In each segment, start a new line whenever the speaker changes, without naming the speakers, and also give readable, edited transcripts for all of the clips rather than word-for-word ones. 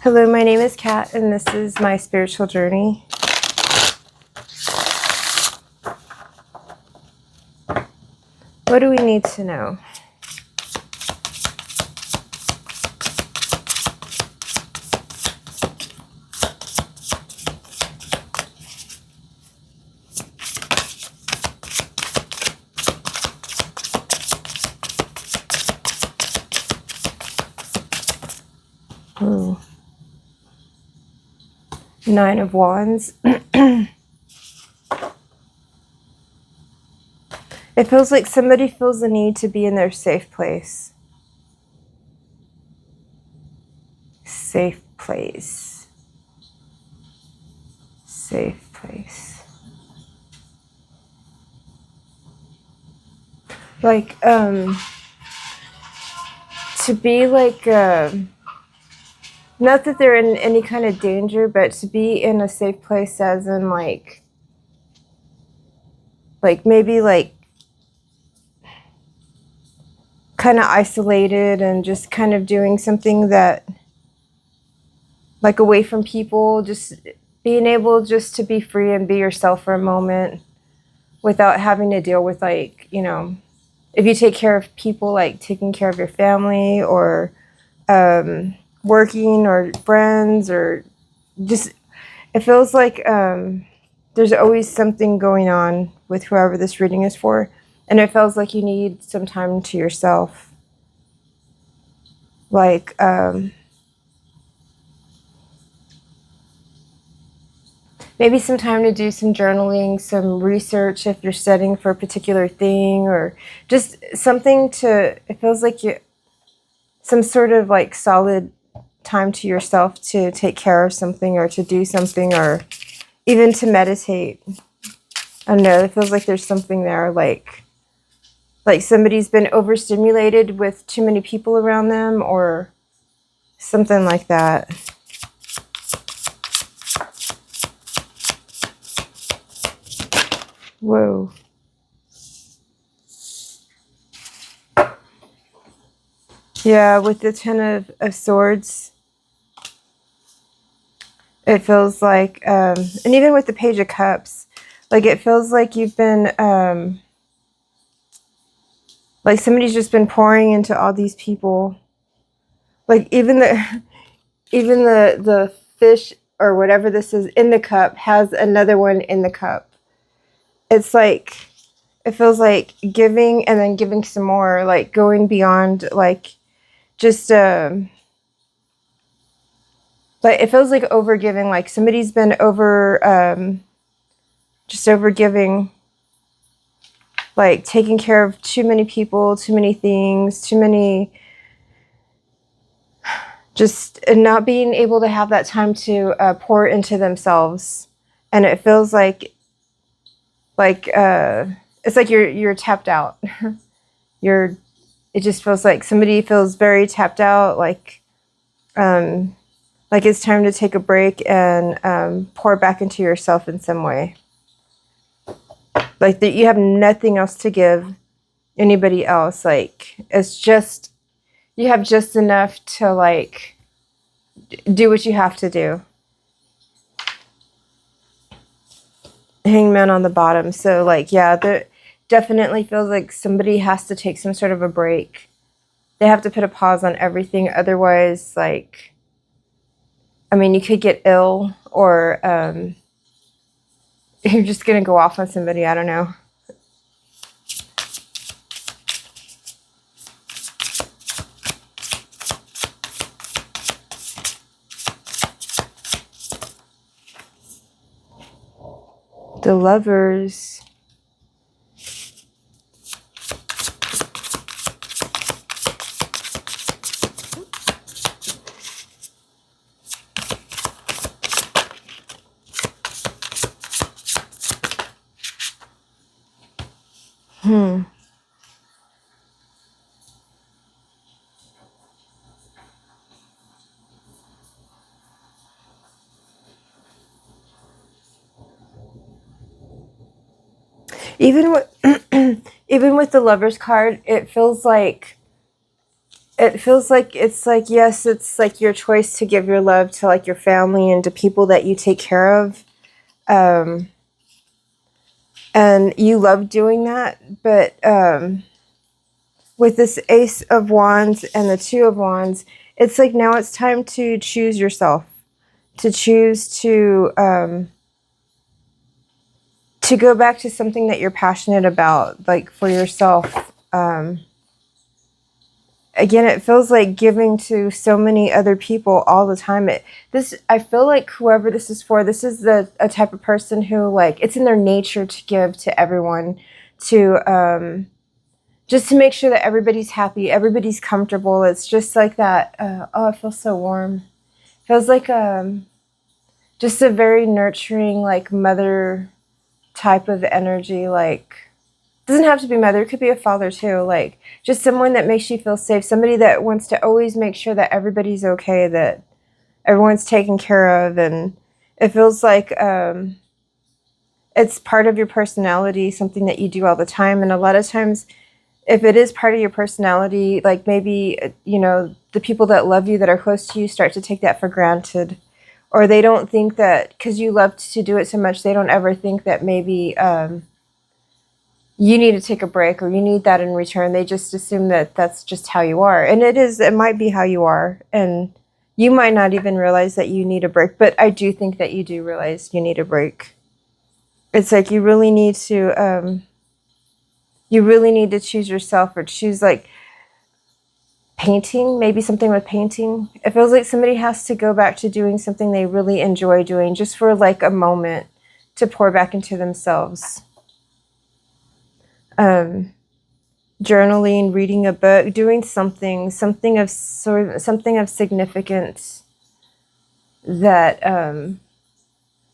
Hello, my name is Kat, and this is my spiritual journey. What do we need to know? Nine of Wands. It feels like somebody feels the need to be in their safe place. Safe place. Safe place. Like, to be like, not that they're in any kind of danger, but to be in a safe place as in like maybe like kind of isolated and just kind of doing something that like away from people, just being able just to be free and be yourself for a moment without having to deal with like, if you take care of people, like taking care of your family or working or friends or just, it feels like there's always something going on with whoever this reading is for. And it feels like you need some time to yourself. Like, maybe some time to do some journaling, some research if you're studying for a particular thing, or just something to, it feels like some sort of like solid time to yourself to take care of something or to do something or even to meditate. I don't know, it feels like there's something there, like somebody's been overstimulated with too many people around them or something like that. Whoa. Yeah, with the Ten of Swords, it feels like, and even with the Page of Cups, like it feels like you've been, like somebody's just been pouring into all these people. Like even the fish or whatever this is in the cup has another one in the cup. It's like, it feels like giving and then giving some more, like going beyond, like just, like it feels like over giving, like somebody's been just over giving, like taking care of too many people, too many things, too many, just not being able to have that time to pour into themselves. And it feels like it's like you're tapped out. It just feels like somebody feels very tapped out, like it's time to take a break and pour back into yourself in some way. Like that you have nothing else to give anybody else. Like it's just, you have just enough to like do what you have to do. Hangman on the bottom. So like, yeah, there definitely feels like somebody has to take some sort of a break. They have to put a pause on everything. Otherwise, like, I mean, you could get ill or you're just going to go off on somebody. I don't know. The Lovers. Even with even with the Lovers card, it feels like it feels like it's like, yes, it's like your choice to give your love to like your family and to people that you take care of. Um, and you love doing that. But with this Ace of Wands and the Two of Wands, it's like now it's time to choose yourself, to choose to go back to something that you're passionate about, like for yourself. Again, it feels like giving to so many other people all the time. I feel like whoever this is for, this is a type of person who, like, it's in their nature to give to everyone, to just to make sure that everybody's happy, everybody's comfortable. It's just like that. Oh, it feels so warm. It feels like just a very nurturing, like mother type of energy. Like, doesn't have to be mother, it could be a father too. Like, just someone that makes you feel safe, somebody that wants to always make sure that everybody's okay, that everyone's taken care of. And it feels like it's part of your personality, something that you do all the time. And a lot of times, if it is part of your personality, like maybe, the people that love you, that are close to you, start to take that for granted. Or they don't think that because you love to do it so much, they don't ever think that maybe you need to take a break or you need that in return. They just assume that that's just how you are. And it might be how you are. And you might not even realize that you need a break. But I do think that you do realize you need a break. It's like you really need to choose yourself, or choose like painting, maybe something with painting. It feels like somebody has to go back to doing something they really enjoy doing, just for like a moment, to pour back into themselves. Journaling, reading a book, doing something of significance that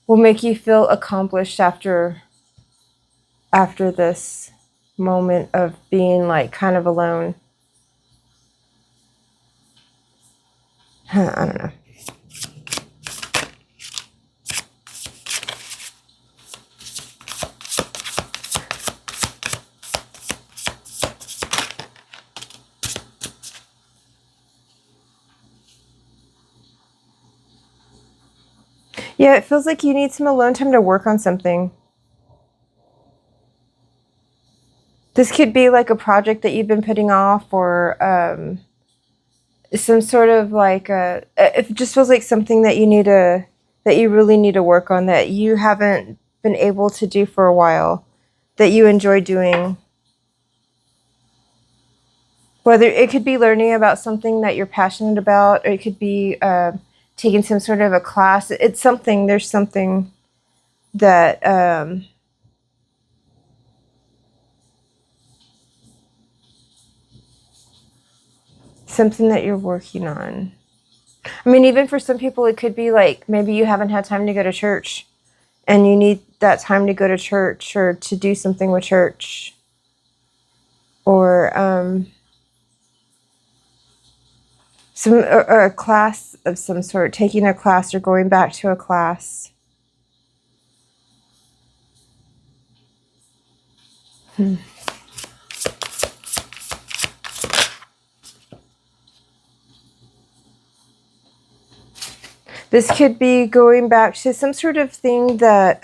will make you feel accomplished after this moment of being like kind of alone. I don't know. Yeah, it feels like you need some alone time to work on something. This could be like a project that you've been putting off, or some sort of like it just feels like something that you really need to work on, that you haven't been able to do for a while, that you enjoy doing. Whether it could be learning about something that you're passionate about, or it could be taking some sort of a class. There's something that something that you're working on. I mean, even for some people, it could be like maybe you haven't had time to go to church and you need that time to go to church or to do something with church. Or a class of some sort, taking a class or going back to a class. This could be going back to some sort of thing that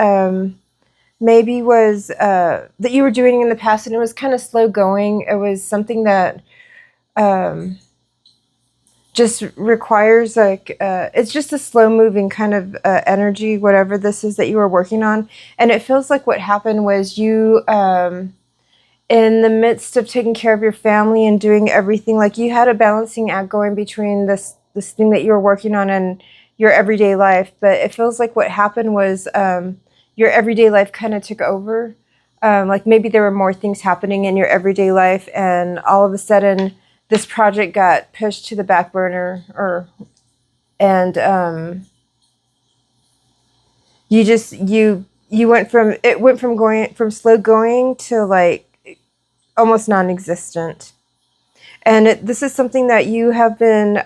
maybe was that you were doing in the past, and it was kind of slow going. It was something that just requires like it's just a slow moving kind of energy, whatever this is that you were working on. And it feels like what happened was you in the midst of taking care of your family and doing everything, like you had a balancing act going between this thing that you were working on and your everyday life. But it feels like what happened was your everyday life kind of took over. Like maybe there were more things happening in your everyday life, and all of a sudden this project got pushed to the back burner, and you went from going from slow going to like almost non-existent. And this is something that you have been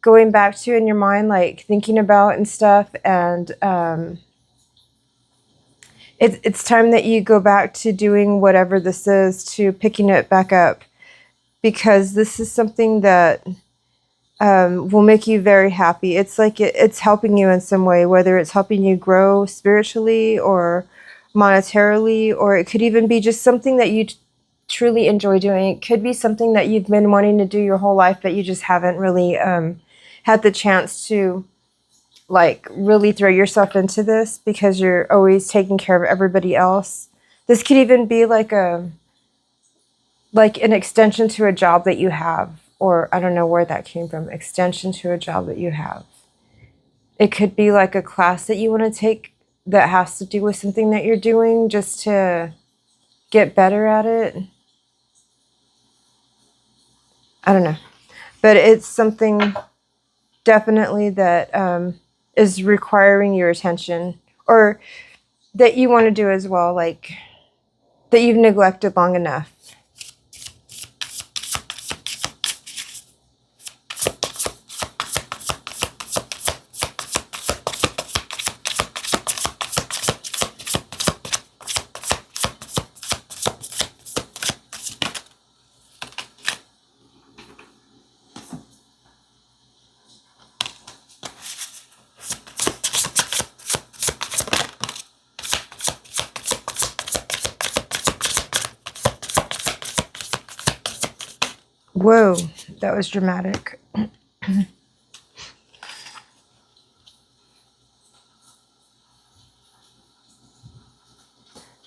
going back to in your mind, like thinking about and stuff. And it's time that you go back to doing whatever this is, to picking it back up. because this is something that will make you very happy. It's like it's helping you in some way, whether it's helping you grow spiritually or monetarily, or it could even be just something that you truly enjoy doing. It could be something that you've been wanting to do your whole life, but you just haven't really had the chance to like really throw yourself into this because you're always taking care of everybody else. This could even be like an extension to a job that you have, or I don't know where that came from, extension to a job that you have. It could be like a class that you want to take that has to do with something that you're doing just to get better at it. I don't know. But it's something definitely that is requiring your attention, or that you want to do as well, like that you've neglected long enough. Whoa, that was dramatic.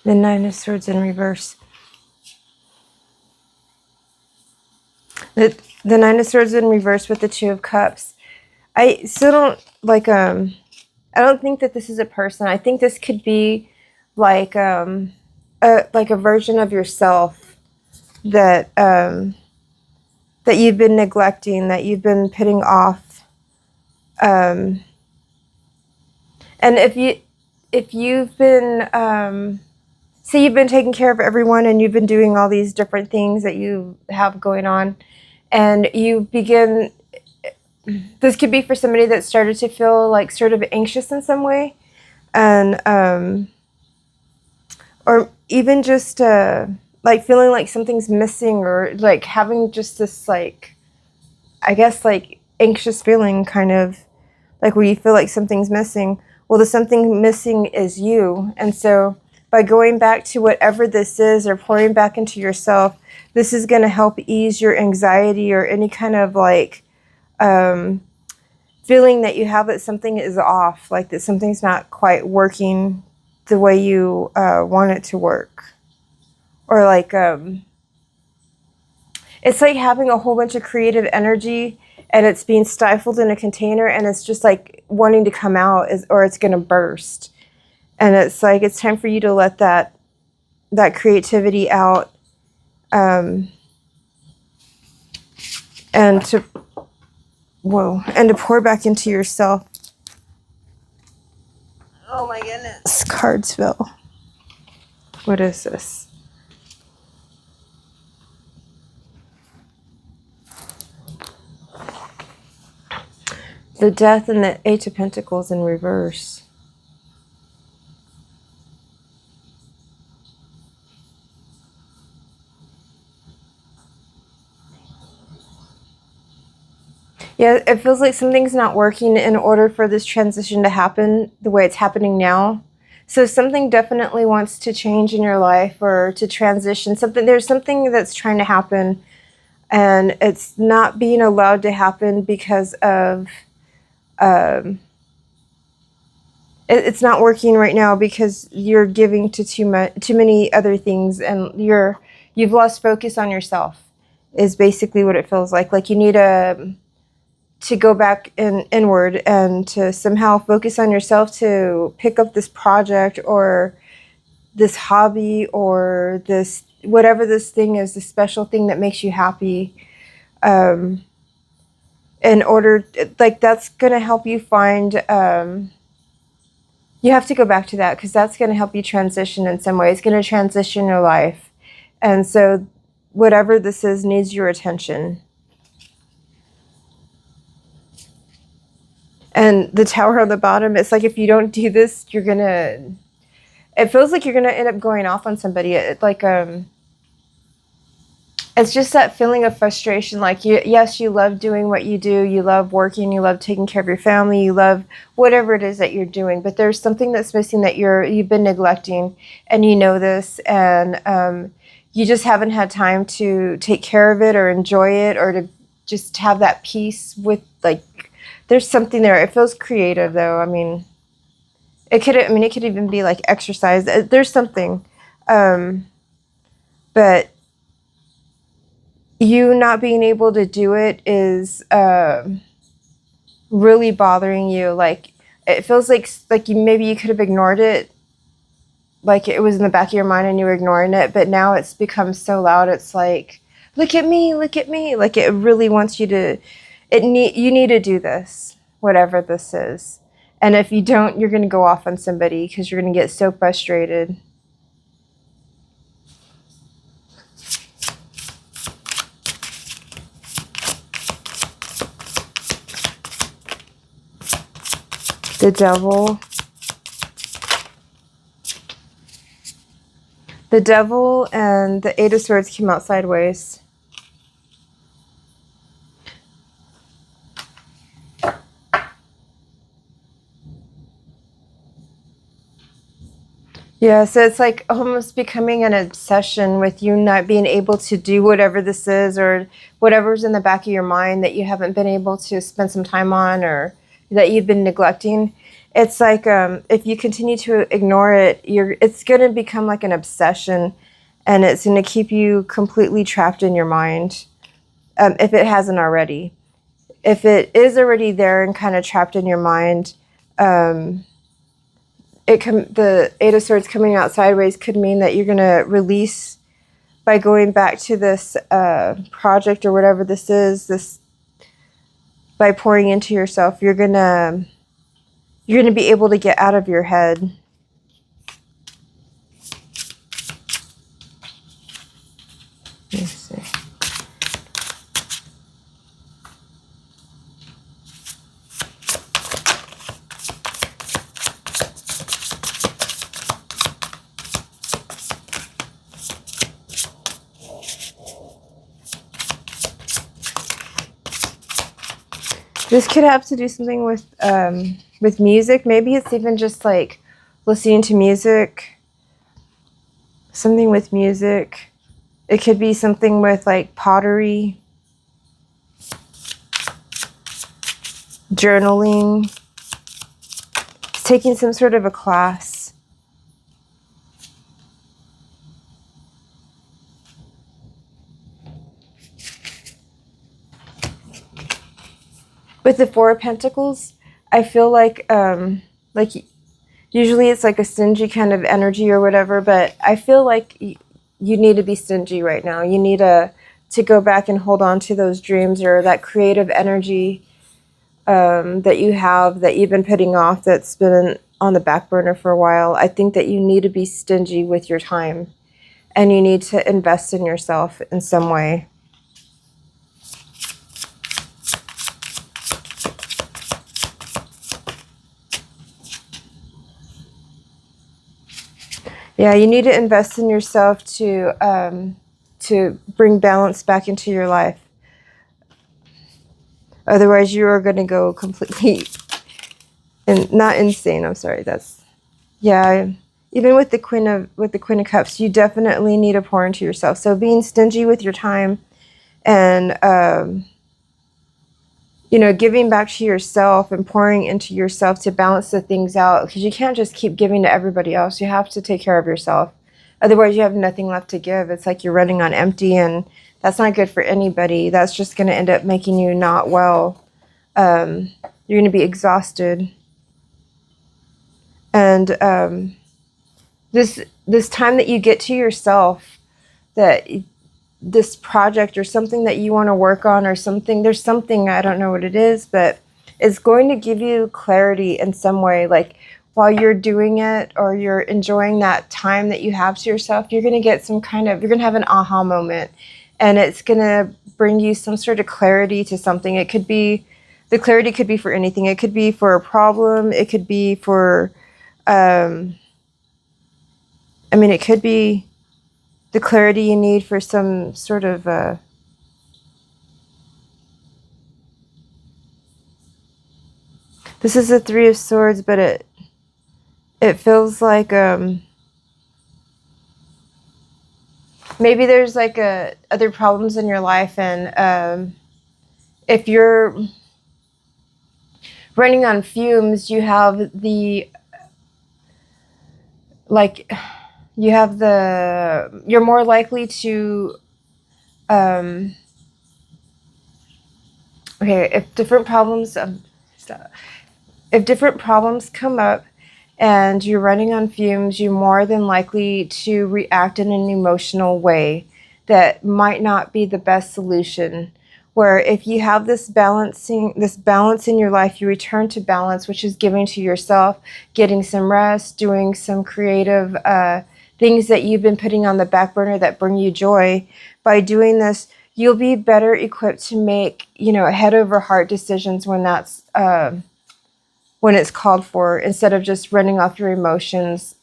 The Nine of Swords in reverse. The Nine of Swords in reverse with the Two of Cups. I still don't I don't think that this is a person. I think this could be like a version of yourself that that you've been neglecting, that you've been putting off. And if you've been say you've been taking care of everyone and you've been doing all these different things that you have going on, and you begin, this could be for somebody that started to feel like sort of anxious in some way, and or even just like feeling like something's missing, or like having just this like, I guess like anxious feeling, kind of like where you feel like something's missing. Well, the something missing is you. And so by going back to whatever this is, or pouring back into yourself, this is going to help ease your anxiety or any kind of like feeling that you have that something is off, like that something's not quite working the way you want it to work. Or like it's like having a whole bunch of creative energy and it's being stifled in a container, and it's just like wanting to come out, or it's going to burst. And it's like it's time for you to let that creativity out, and to pour back into yourself. Oh my goodness, cards fell. What is this? The Death and the Eight of Pentacles in reverse. Yeah, it feels like something's not working in order for this transition to happen the way it's happening now. So something definitely wants to change in your life, or to transition. There's something that's trying to happen, and it's not being allowed to happen because of it's not working right now because you're giving to too many other things, and you've lost focus on yourself, is basically what it feels like. Like you need to go back inward and to somehow focus on yourself, to pick up this project or this hobby or this whatever this thing is, the special thing that makes you happy. In order, like, that's going to help you find, you have to go back to that, because that's going to help you transition in some way. It's going to transition your life. And so whatever this is needs your attention. And the Tower on the bottom, it's like if you don't do this, you're going to, it feels like you're going to end up going off on somebody. It's it's just that feeling of frustration. Like, yes, you love doing what you do. You love working. You love taking care of your family. You love whatever it is that you're doing. But there's something that's missing that you've been neglecting, and you know this, and you just haven't had time to take care of it or enjoy it or to just have that peace with, like, there's something there. It feels creative, though. I mean, it could even be like exercise. There's something, but you not being able to do it is really bothering you. Like, it feels like you could have ignored it, like it was in the back of your mind and you were ignoring it, but now it's become so loud. It's like, look at me, look at me. Like, it really wants you to. You need to do this, whatever this is. And if you don't, you're going to go off on somebody because you're going to get so frustrated. The devil. The devil and the Eight of Swords came out sideways. Yeah, so it's like almost becoming an obsession with you not being able to do whatever this is, or whatever's in the back of your mind that you haven't been able to spend some time on, or that you've been neglecting. It's like, if you continue to ignore it, it's going to become like an obsession, and it's going to keep you completely trapped in your mind, if it hasn't already. If it is already there and kind of trapped in your mind, the Eight of Swords coming out sideways could mean that you're going to release, by going back to this project or whatever this is, by pouring into yourself, you're going to be able to get out of your head. Let me see. This could have to do something with music. Maybe it's even just like listening to music. Something with music. It could be something with like pottery, journaling, taking some sort of a class. With the Four of Pentacles, I feel like usually it's like a stingy kind of energy or whatever, but I feel like you need to be stingy right now. You need to go back and hold on to those dreams or that creative energy that you have, that you've been putting off, that's been on the back burner for a while. I think that you need to be stingy with your time, and you need to invest in yourself in some way. Yeah, you need to invest in yourself to bring balance back into your life. Otherwise, you are going to go completely, and not insane. I'm sorry. Even with the Queen of Cups, you definitely need to pour into yourself. So being stingy with your time, and giving back to yourself and pouring into yourself to balance the things out, because you can't just keep giving to everybody else. You have to take care of yourself. Otherwise, you have nothing left to give. It's like you're running on empty, and that's not good for anybody. That's just going to end up making you not well. You're going to be exhausted. And this time that you get to yourself, that this project or something that you want to work on, or something, there's something, I don't know what it is, but it's going to give you clarity in some way. Like, while you're doing it or you're enjoying that time that you have to yourself, you're going to get you're going to have an aha moment, and it's going to bring you some sort of clarity to something. The clarity could be for anything. It could be for a problem. It could be for, it could be the clarity you need for some sort of this is the Three of Swords, but it feels like maybe there's like other problems in your life, and if you're running on fumes, you have the like you're more likely to okay, if different problems come up and you're running on fumes, you're more than likely to react in an emotional way that might not be the best solution. Where if you have this balance in your life, you return to balance, which is giving to yourself, getting some rest, doing some creative things that you've been putting on the back burner that bring you joy. By doing this, you'll be better equipped to make, head over heart decisions when it's called for, instead of just running off your emotions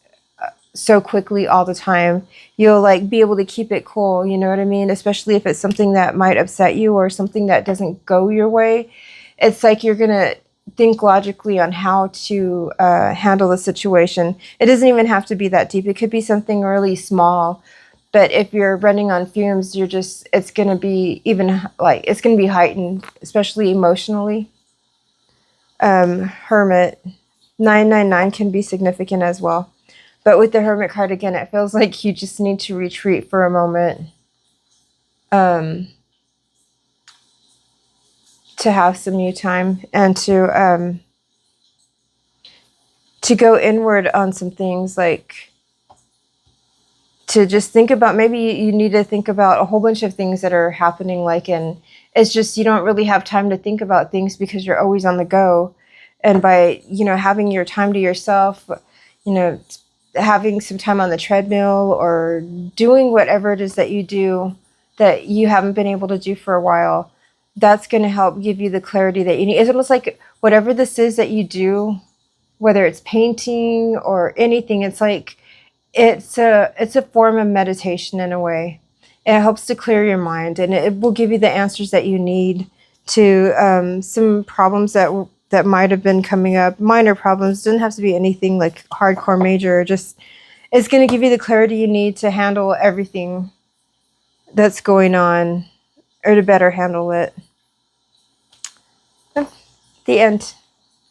so quickly all the time. You'll like be able to keep it cool, you know what I mean? Especially if it's something that might upset you or something that doesn't go your way. It's like you're gonna think logically on how to handle the situation. It doesn't even have to be that deep. It could be something really small. But if you're running on fumes, it's gonna be it's gonna be heightened, especially emotionally. Hermit, 999 can be significant as well. But with the Hermit card, again, it feels like you just need to retreat for a moment to have some you time, and to go inward on some things, like to just think about, maybe you need to think about a whole bunch of things that are happening, and it's just you don't really have time to think about things because you're always on the go. And by, having your time to yourself, having some time on the treadmill or doing whatever it is that you do that you haven't been able to do for a while, that's going to help give you the clarity that you need. It's almost like whatever this is that you do, whether it's painting or anything, it's like it's a form of meditation in a way. It helps to clear your mind, and it will give you the answers that you need to some problems that might have been coming up. Minor problems, doesn't have to be anything like hardcore major. Just it's going to give you the clarity you need to handle everything that's going on, or to better handle it. The end.